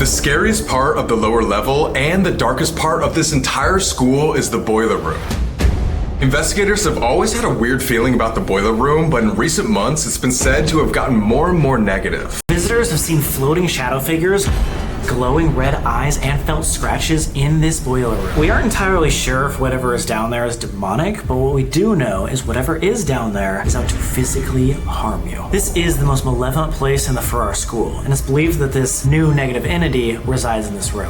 The scariest part of the lower level and the darkest part of this entire school is the boiler room. Investigators have always had a weird feeling about the boiler room, but in recent months it's been said to have gotten more and more negative. Visitors have seen floating shadow figures, glowing red eyes, and felt scratches in this boiler room. We aren't entirely sure if whatever is down there is demonic, but what we do know is whatever is down there is out to physically harm you. This is the most malevolent place in the Farrar School, and it's believed that this new negative entity resides in this room.